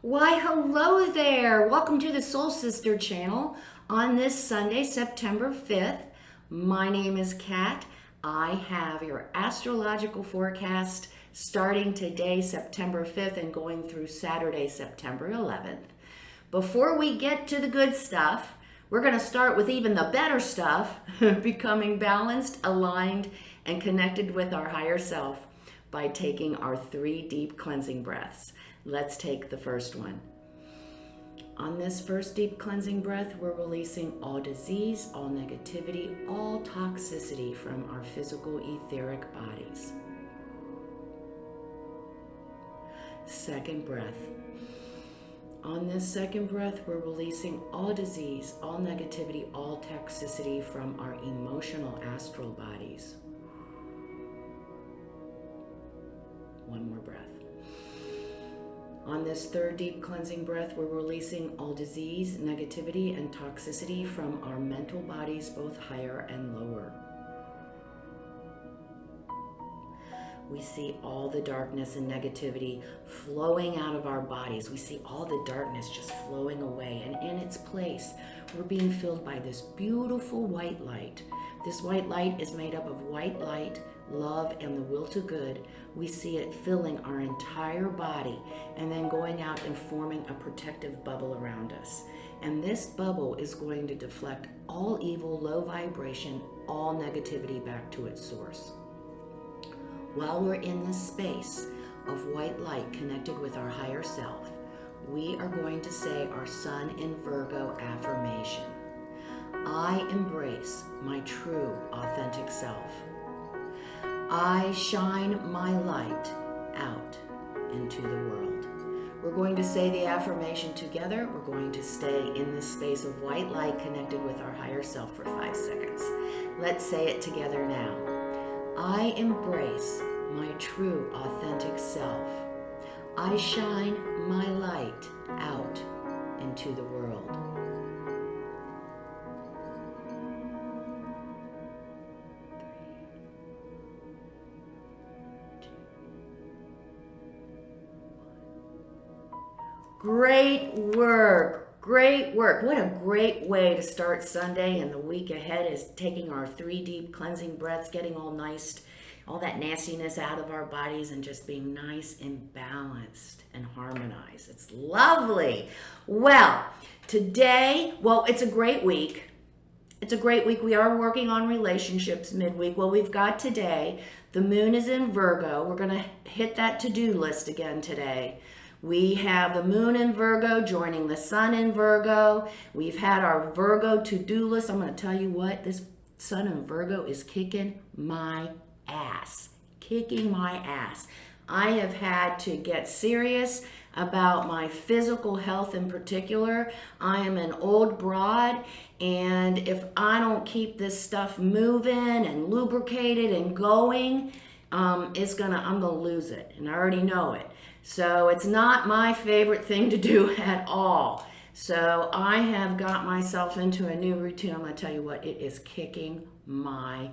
Why, hello there. Welcome to the Soul Sister channel on this Sunday, September 5th. My name is Kat. I have your astrological forecast starting today, September 5th, and going through Saturday, September 11th. Before we get to the good stuff, we're going to start with even the better stuff, becoming balanced, aligned, and connected with our higher self by taking our 3 deep cleansing breaths. Let's take the first one. On this first deep cleansing breath, we're releasing all disease, all negativity, all toxicity from our physical etheric bodies. Second breath. On this second breath, we're releasing all disease, all negativity, all toxicity from our emotional astral bodies. One more breath. On this third deep cleansing breath, we're releasing all disease, negativity, and toxicity from our mental bodies, both higher and lower. We see all the darkness and negativity flowing out of our bodies. We see all the darkness just flowing away, and in its place, we're being filled by this beautiful white light. This white light is made up of white light, love, and the will to good. We see it filling our entire body and then going out and forming a protective bubble around us. And this bubble is going to deflect all evil, low vibration, all negativity back to its source. While we're in this space of white light connected with our higher self, we are going to say our Sun in Virgo affirmation. I embrace my true, authentic self. I shine my light out into the world. We're going to say the affirmation together. We're going to stay in this space of white light connected with our higher self for 5 seconds. Let's say it together now. I embrace my true, authentic self. I shine my light out into the world. Great work. Great work. What a great way to start Sunday, and the week ahead is taking our 3 deep cleansing breaths, getting all nice, all that nastiness out of our bodies, and just being nice and balanced and harmonized. It's lovely. Well, today, it's a great week. It's a great week. We are working on relationships midweek. Well, we've got today, the moon is in Virgo. We're going to hit that to-do list again today. We have the moon in Virgo joining the sun in Virgo. We've had our Virgo to-do list. I'm going to tell you what, this sun in Virgo is kicking my ass. Kicking my ass. I have had to get serious about my physical health in particular. I am an old broad, and if I don't keep this stuff moving and lubricated and going, I'm gonna lose it, and I already know it. So it's not my favorite thing to do at all. So I have got myself into a new routine. I'm going to tell you what, it is kicking my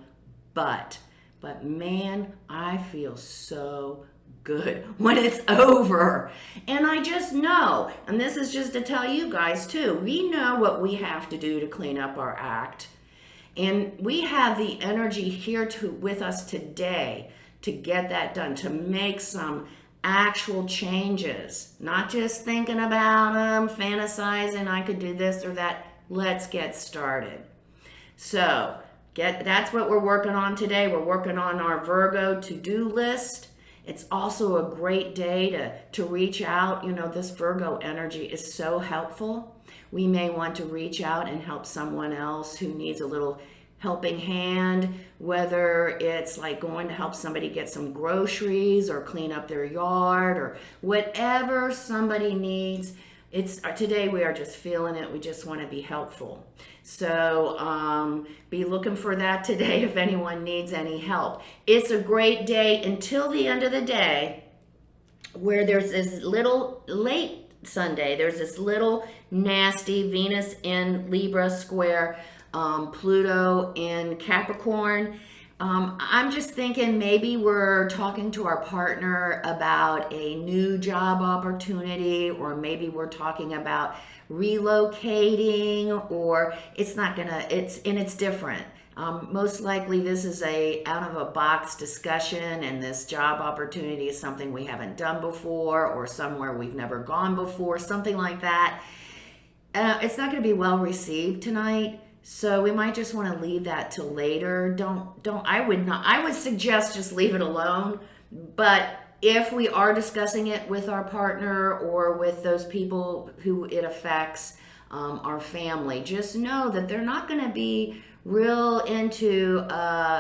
butt. But man, I feel so good when it's over. And I just know, and this is just to tell you guys too, we know what we have to do to clean up our act. And we have the energy here with us today to get that done, to make some actual changes, not just thinking about them, fantasizing I could do this or that. Let's get started. So that's what we're working on today. We're working on our Virgo to-do list. It's also a great day to reach out. You know, this Virgo energy is so helpful. We may want to reach out and help someone else who needs a little helping hand, whether it's like going to help somebody get some groceries or clean up their yard or whatever somebody needs. Today we are just feeling it. We just want to be helpful. So be looking for that today if anyone needs any help. It's a great day until the end of the day, where there's this little late Sunday, there's this little nasty Venus in Libra square, Pluto in Capricorn. I'm just thinking maybe we're talking to our partner about a new job opportunity, or maybe we're talking about relocating, or it's different. Most likely this is a out of a box discussion, and this job opportunity is something we haven't done before, or somewhere we've never gone before, something like that. It's not going to be well received tonight, so we might just want to leave that till later. I would suggest just leave it alone. But if we are discussing it with our partner or with those people who it affects, our family, just know that they're not going to be real into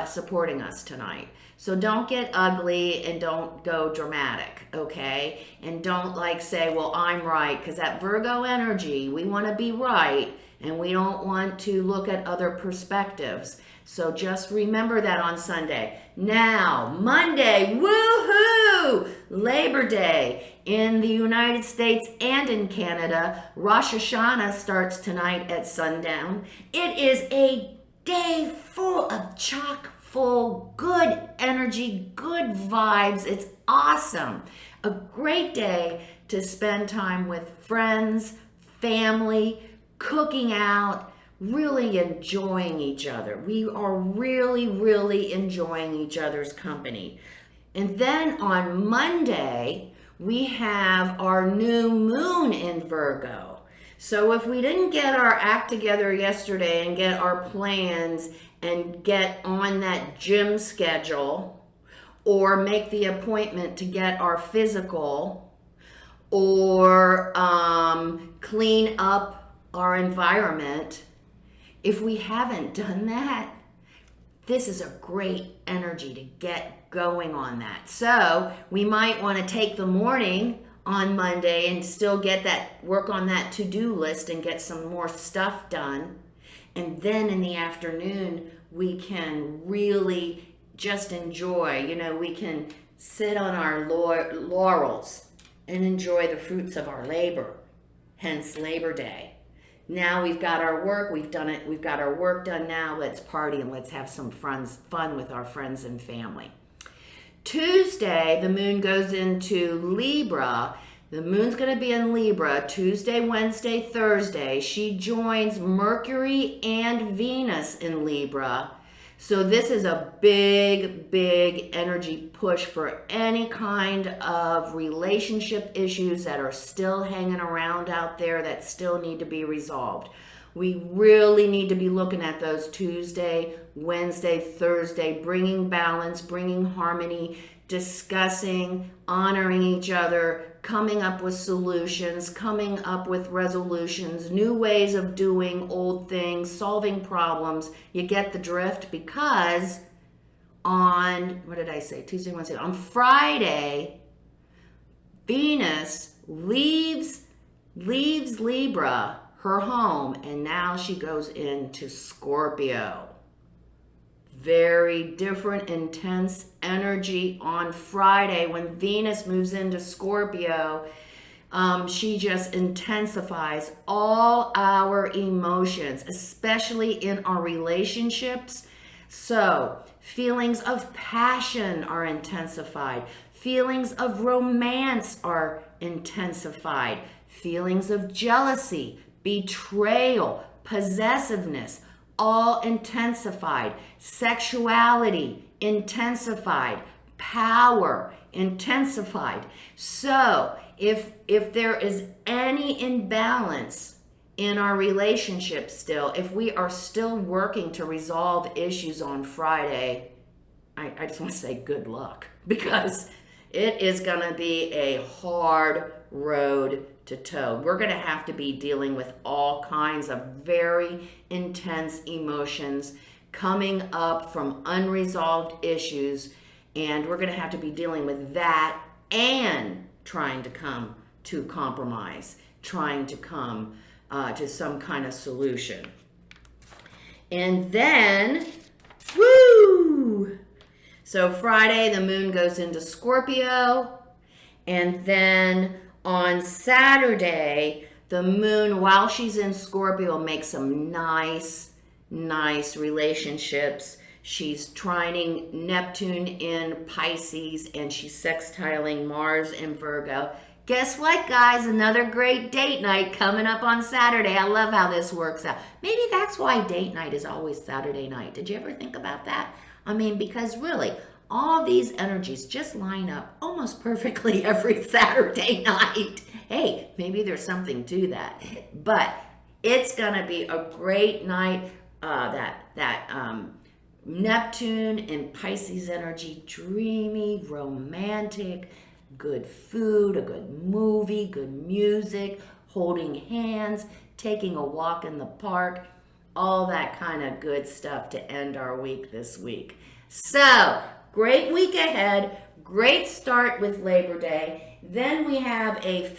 supporting us tonight. So don't get ugly and don't go dramatic, okay? And don't say, well, I'm right, because that Virgo energy, we want to be right and we don't want to look at other perspectives. So just remember that on Sunday. Now, Monday, woohoo! Labor Day in the United States and in Canada. Rosh Hashanah starts tonight at sundown. It is a day full of chock full, good energy, good vibes. It's awesome. A great day to spend time with friends, family, cooking out, really enjoying each other. We are really, really enjoying each other's company. And then on Monday, we have our new moon in Virgo. So if we didn't get our act together yesterday and get our plans and get on that gym schedule, or make the appointment to get our physical, or clean up our environment, if we haven't done that, this is a great energy to get going on that. So we might want to take the morning on Monday and still work on that to-do list and get some more stuff done. And then in the afternoon, we can really just enjoy, we can sit on our laurels and enjoy the fruits of our labor, hence Labor Day. Now we've got our work, we've done it, we've got our work done now, let's party and let's have some fun with our friends and family. Tuesday, the moon goes into Libra. The moon's going to be in Libra Tuesday, Wednesday, Thursday. She joins Mercury and Venus in Libra. So this is a big, big energy push for any kind of relationship issues that are still hanging around out there that still need to be resolved. We really need to be looking at those Tuesday, Wednesday, Thursday, bringing balance, bringing harmony, discussing, honoring each other, coming up with solutions, coming up with resolutions, new ways of doing old things, solving problems. You get the drift, because on, Tuesday, Wednesday, on Friday, Venus leaves Libra, her home, and now she goes into Scorpio. Very different, intense energy on Friday when Venus moves into Scorpio. She just intensifies all our emotions, especially in our relationships. So feelings of passion are intensified. Feelings of romance are intensified. Feelings of jealousy, betrayal, possessiveness, all intensified. Sexuality intensified. Power intensified. So if there is any imbalance in our relationship still, if we are still working to resolve issues on Friday, I just want to say good luck, because it is going to be a hard road to toe. We're going to have to be dealing with all kinds of very intense emotions coming up from unresolved issues, and we're going to have to be dealing with that and trying to come to compromise, trying to come to some kind of solution. And then, woo! So Friday, the moon goes into Scorpio, and then on Saturday, the moon, while she's in Scorpio, makes some nice relationships. She's trining Neptune in Pisces, and she's sextiling Mars in Virgo. Guess what, guys? Another great date night coming up on Saturday. I love how this works out. Maybe that's why date night is always Saturday night. Did you ever think about that? I mean, because really, all these energies just line up almost perfectly every Saturday night. Hey, maybe there's something to that. But it's going to be a great night. Neptune and Pisces energy, dreamy, romantic, good food, a good movie, good music, holding hands, taking a walk in the park, all that kind of good stuff to end our week this week. So, great week ahead, great start with Labor Day. Then we have a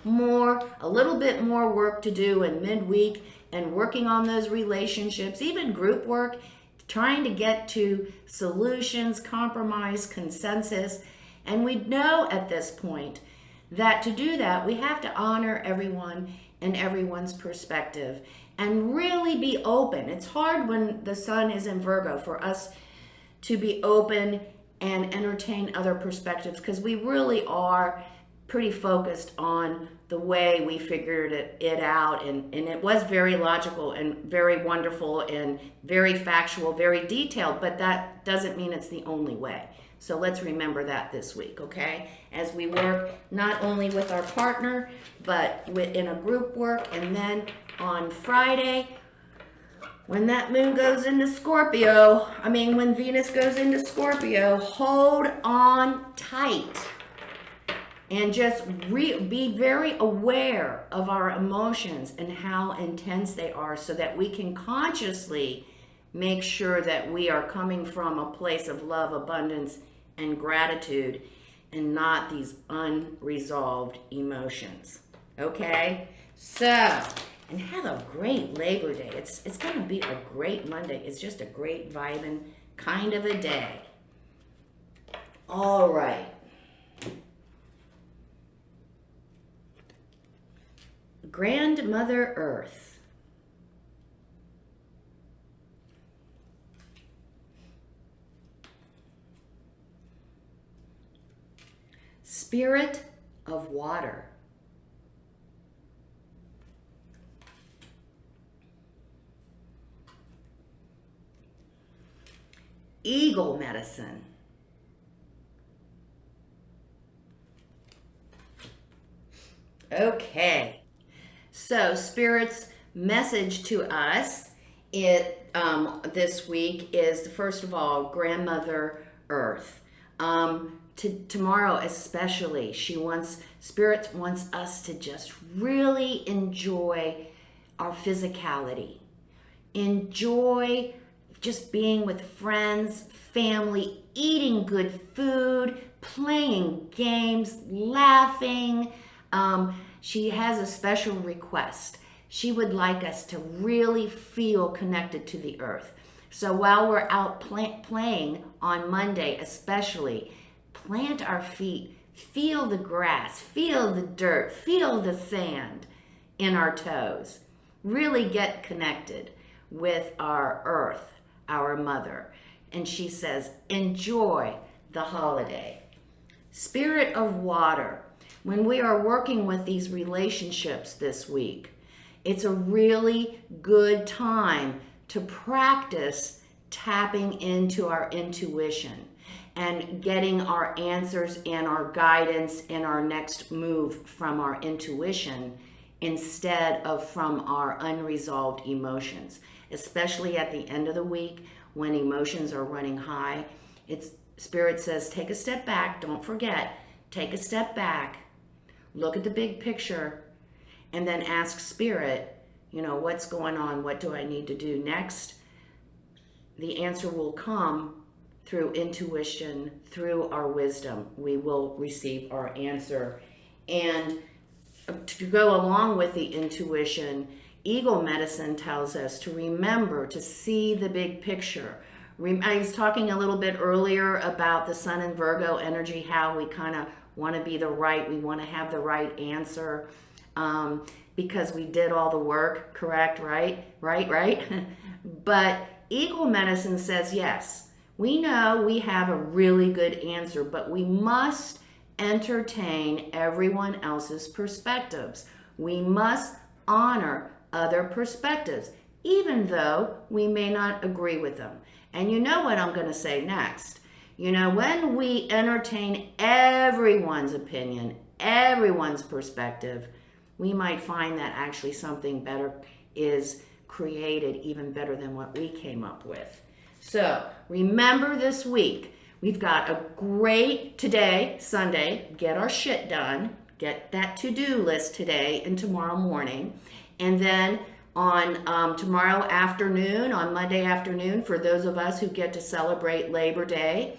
little bit more work to do in midweek and working on those relationships, even group work, trying to get to solutions, compromise, consensus. And we know at this point that to do that, we have to honor everyone and everyone's perspective and really be open. It's hard when the sun is in Virgo for us to be open and entertain other perspectives, because we really are pretty focused on the way we figured it out, and it was very logical and very wonderful and very factual, very detailed, but that doesn't mean it's the only way. So let's remember that this week, okay? As we work not only with our partner, but in a group work. And then on Friday, when that moon goes into Scorpio, when Venus goes into Scorpio, hold on tight. And just be very aware of our emotions and how intense they are, so that we can consciously make sure that we are coming from a place of love, abundance, and gratitude, and not these unresolved emotions. Okay? So, and have a great Labor Day. It's going to be a great Monday. It's just a great vibing kind of a day. All right. Grandmother Earth. Spirit of water. Eagle medicine. Okay. So, Spirit's message to us this week is, first of all, Grandmother Earth. Tomorrow especially, Spirit wants us to just really enjoy our physicality. Enjoy just being with friends, family, eating good food, playing games, laughing. She has a special request. She would like us to really feel connected to the earth. So while we're out playing on Monday especially, plant our feet, feel the grass, feel the dirt, feel the sand in our toes. Really get connected with our earth, our mother. And she says, enjoy the holiday. Spirit of water. When we are working with these relationships this week, it's a really good time to practice tapping into our intuition and getting our answers and our guidance and our next move from our intuition instead of from our unresolved emotions, especially at the end of the week when emotions are running high. Spirit says, take a step back. Don't forget, take a step back. Look at the big picture, and then ask Spirit, what's going on? What do I need to do next? The answer will come through intuition, through our wisdom. We will receive our answer. And to go along with the intuition, Eagle medicine tells us to remember to see the big picture. I was talking a little bit earlier about the Sun in Virgo energy, how we kind of want to be we want to have the right answer because we did all the work, correct? Right? But Eagle medicine says yes. We know we have a really good answer, but we must entertain everyone else's perspectives. We must honor other perspectives, even though we may not agree with them. And you know what I'm going to say next. You know, when we entertain everyone's opinion, everyone's perspective, we might find that actually something better is created, even better than what we came up with. So remember this week, we've got a great today, Sunday, get our shit done, get that to-do list today and tomorrow morning. And then on tomorrow afternoon, on Monday afternoon, for those of us who get to celebrate Labor Day,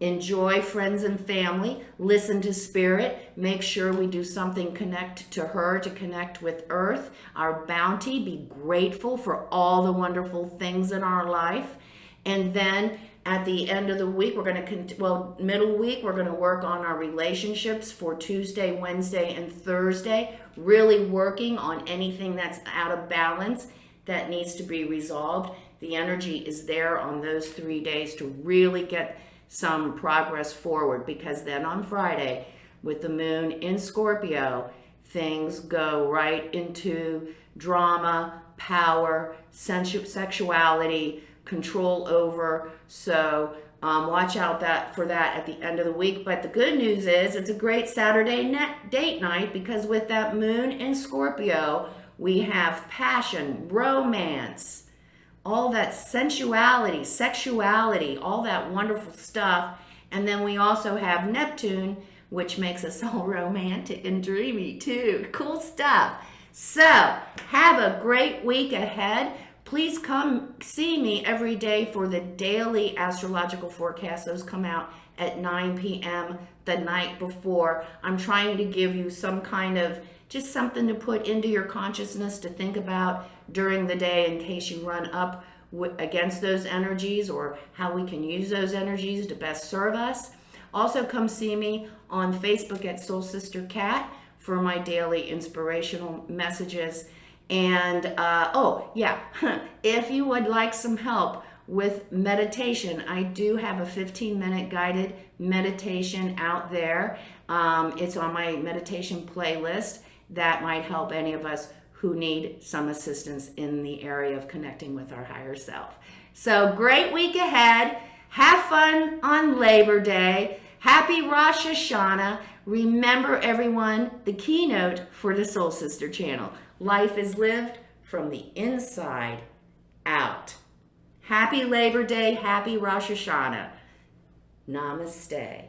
enjoy friends and family, listen to Spirit, make sure we do something connect to her, to connect with Earth, our bounty, be grateful for all the wonderful things in our life. And then at the end of the week, we're going to, middle week, we're going to work on our relationships for Tuesday, Wednesday, and Thursday, really working on anything that's out of balance that needs to be resolved. The energy is there on those 3 days to really get some progress forward, because then on Friday, with the moon in Scorpio, things go right into drama, power, sexuality, control over. So watch out for that at the end of the week. But the good news is it's a great Saturday date night, because with that moon in Scorpio, we have passion, romance, all that sensuality, sexuality, all that wonderful stuff. And then we also have Neptune, which makes us all romantic and dreamy too. Cool stuff. So have a great week ahead. Please come see me every day for the daily astrological forecast. Those come out at 9 p.m. the night before. I'm trying to give you some kind of just something to put into your consciousness to think about during the day in case you run up against those energies, or how we can use those energies to best serve us. Also come see me on Facebook at Soul Sister Cat for my daily inspirational messages. And if you would like some help with meditation, I do have a 15-minute guided meditation out there. It's on my meditation playlist that might help any of us who need some assistance in the area of connecting with our higher self. So great week ahead. Have fun on Labor Day. Happy Rosh Hashanah. Remember, everyone, the keynote for the Soul Sister channel. Life is lived from the inside out. Happy Labor Day. Happy Rosh Hashanah. Namaste.